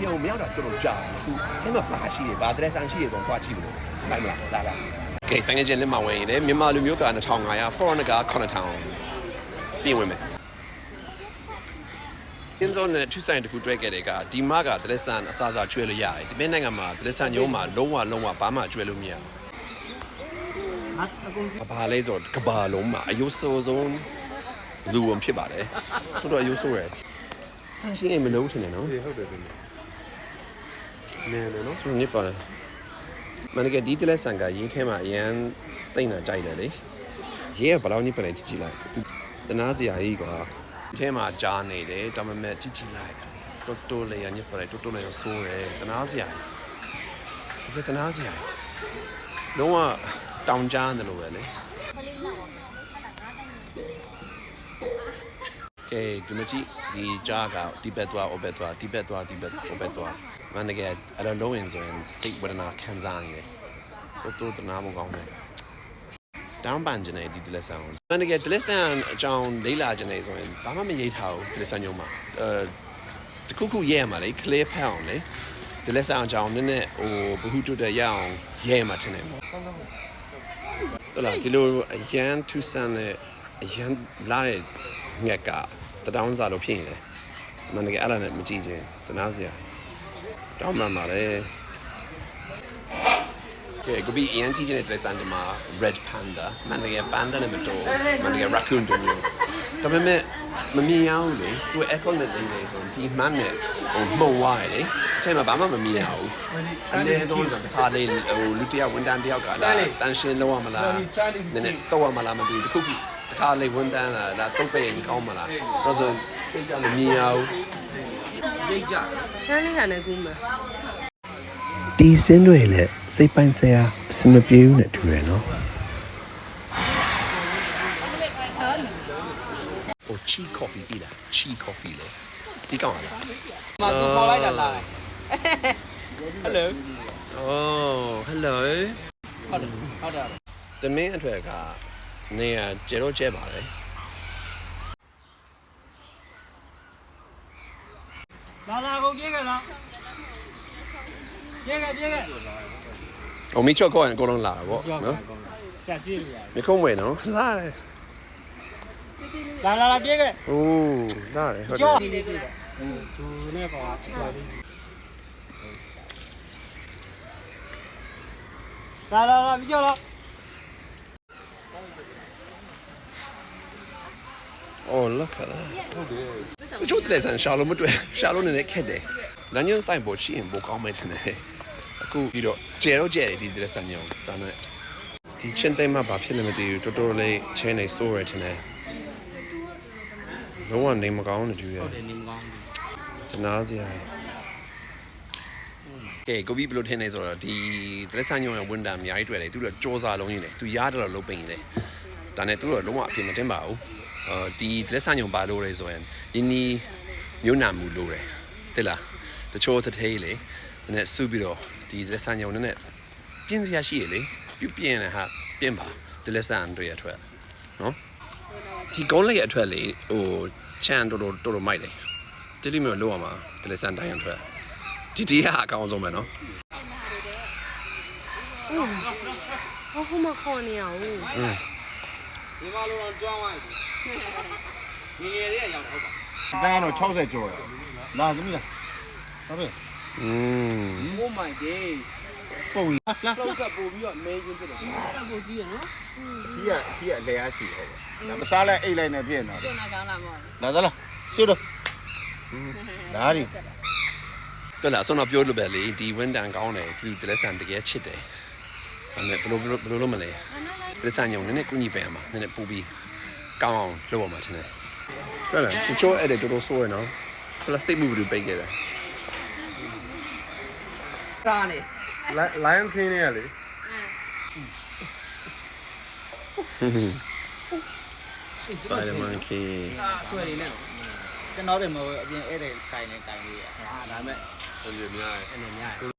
မြောင်မြောက်တာတော်တော်ကြာတယ်ခုကျမဘာရှိတယ်ဘာတရက်ဆန်ရှိတယ်ဆိုတော့တွားကြည့်မလို့နိုင်မလားလာကဲတငယ်ချင်းလက်မဝင်တယ်မြန်မာလူမျိုးက2500 foreigner က9000ပြင်ဝင်မယ်အင်းဇွန်နဲ့ထူဆိုင်တခုတွဲခဲ့တဲ့ကဒီမကတရက်ဆန်အစားစားကျွဲလို့ရတယ်ဒီနေ့နိုင်ငံမှာတရက်ဆန်ညုံးမှာလုံးဝဘာမှကျွဲလို့မရဘူးဘာလဲဆိုတော့ကဘာလုံးမှာအယုဆိုးဆုံးလူဝင်ဖြစ်ပါတယ်တော်တော်အယုဆိုးရယ်တန်းရှင်းမလို့ထင်တယ်နော်ဟုတ်တယ်နေနော်ဆိုနေပါလားမနက်ကဒီတလက်ဆန်ကရင်းထဲမှာအရန်စိတ်နာကြိုက်တယ်လေရဲဘယ်လောက်ညစ်ပလဲကြည့်လိုက်တနာစရာကြီးကွာထဲမှာကြားနေတယ်ဒါပေမဲ့ကြည့်လိုက်တိုးလေးရညစ်ပလဲတိုးလေးရဆိုးတယ်တနာစရာတကယ်တနာစရာလုံးဝတောင်ကြားတယ်လို့ပဲလေကဲဒီမကြည့်ဒီကြားကဒီဘက်သွားအိုဘက်သွားဒီဘက်သွားဒီဘက်အိုဘက်သွားမနက်ကအဲ့လိုလုံးရင်ဆိုရင်စိတ်ဝဒနာခံစားနေတယ်တိုးတနာမကောင်းတယ်တောင်းပန်နေဒီလက်ဆန်မနက်ကဒီလက်ဆန်အကြောင်းလေးလာနေဆိုရင်ဘာမှမရေးထားဘူးဒီလက်ဆန်ညုံမှာတခုရဲမှာလေ clear ဖက်အောင်လေဒီလက်ဆန်အကြောင်းနည်းနည်းဟိုဘ ഹു တုတဲ့ရအောင်ရဲမှာထင်တယ်တော်လားဒီလိုအရန်ထူဆန်တဲ့အရန်လာတဲ့ငက်ကတတောင်းစားလို့ဖြစ်နေတယ်မနက်ကအဲ့ဒါနဲ့မကြည့်ချင်းတနာစရာတောင်းမှန်ပါလေကဲကိုဘီအန်တီဂျနဲ့လက်ဆန်ဒီမှာ red panda မန်တကယ် panda နဲ့မတော်မန်တကယ် raccoon တို့မျိုးဒါပေမဲ့မမြင်ရဘူးလေသူ echo နဲ့နေနေဆိုဒီမှန်နဲ့ဟိုမှုံသွားတယ်လေအချိန်မှာဘာမှမမြင်ရဘူးအနည်းဆုံးဆိုတခါလေးဟိုလူတယောက်ဝန်တန်းတယောက်ကလာတန်ရှင်းလောက်ရမလားနည်းနည်းတော့ရမလားမသိဘူးတခုတခါလေးဝန်တန်းလာဒါတုတ်ပိန်ကောင်းမလားတော့ဆိုစိတ်ကြမမြင်ရဘူးရိတ်ကြချမ်းလေးဟာနဲ့ကူးမှာတီစင်းတွေလည်းစိတ်ပိုင်းဆရာအစမပြေဘူးနဲ့တူတယ်နော်ဟိုချီကော်ဖီပြီလားချီကော်ဖီလေဒီကောင်းလားမာသူခေါ်လိုက်တာလားဟယ်လိုဟယ်လိုဟုတ်တယ်တမင်းအထွေကနေရကျဲတော့ကျဲပါလေလာကိုပြေးခဲ့လားပြေးခဲ့哦，没吃过人，过人拉不？喏，下ပြေးလို့没空位喏，拉嘞。လာပြေးခဲ့哦，拉嘞，好的。ဒီနေ့ပါလာပြီးကြောက်လား哦，那可能。你做的来上小路没对，小路那开的，那你上坡去不高没听的。အခုပြီးတော့ကျဲတော့ကျဲတယ်ဒီလက်ဆန်ညောင်းဒါနဲ့ဒီချင်းသိမ်းမှဘာဖြစ်လဲမသိဘူးတော်တော်လေးချင်းနေစိုးရထင်တယ်လုံးဝနေမကောင်းနေတူရဟုတ်တယ်နေမကောင်းတနာစရာကဲကိုဘီဘလို့ထင်းနေဆိုတော့ဒီလက်ဆန်ညောင်းရဲ့ဝန်တာအများကြီးတွေ့တယ်သူတို့ကြောစားလုံးကြီးတယ်သူရားတော့လုံးပိန်တယ်ဒါနဲ့သူတို့လုံးဝအဖြစ်မတင်ပါဘူးဒီလက်ဆန်ညောင်းပါလို့လေဆိုရင်ယင်းဒီမျိုးနာမှုလို့တယ်သိလားတချို့တထေးလေနဲ့စုပြီးတော့ဒီလက်ဆန်ညုံနဲ့ပြင်းစရာရှိရလေပြင်းနေဟာပြင်းပါဒီလက်ဆန်တွေအထွက်နော်ဒီကုန်းလေးအထွက်လေဟိုချန်တော်မိုက်တယ်တိတိမျိုးလောက်ရမှာဒီလက်ဆန်တိုင်းအထွက်ဒီဟာအကောင်းဆုံးပဲနော်ဟိုမှာခေါ်နေရအောင်ဒီမှာလိုတော့ကျွမ်းသွားပြီငယ်လေးကရောက်တော့ဟုတ်ပါတန်းတော့60ကျော်ရလာသမီးလားဟုတ်ပြီOh my days ပုံလာလောက်ဆက်ပို့ပြီးတော့မဲချင်းဖြစ်တယ်ပို့ကြီးရနော်ခီးကလဲအားရှိဟုတ်ပါမစားလိုက်အိတ်လိုက်နေဖြစ်နေတော့နာကောင်းလာမောလာသလားရှုတော့လာဒီတော်လားဆောင်းပြောလို့ပဲလေဒီဝင်းတန်ကောင်းတယ်သူဒီလက်ဆန်တကယ်ချစ်တယ်ဒါနဲ့ဘယ်လိုလုပ်မလဲဒီလက်ဆန်ညုံနည်းနည်းကုညီပန်ရမှာနည်းနည်းပူပြီးကောင်းအောင်လုပ်ရမှာထင်တယ်တော်လားဒီချိုးအဲ့ဒါတော်တော်ဆိုးရနော်ပလတ်စတစ်ဘူးဘူးပိတ်ခဲ့တယ်စားနေ lion king နေရလေSpider-Man king ဆွဲနေနဲ့ကျွန်တော်တွေမဟုတ်အပြင်အဲ့ဒါကင်နေကင်လေးရဟာဒါမဲ့ဘယ်လိုများလဲအဲ့လိုများတယ်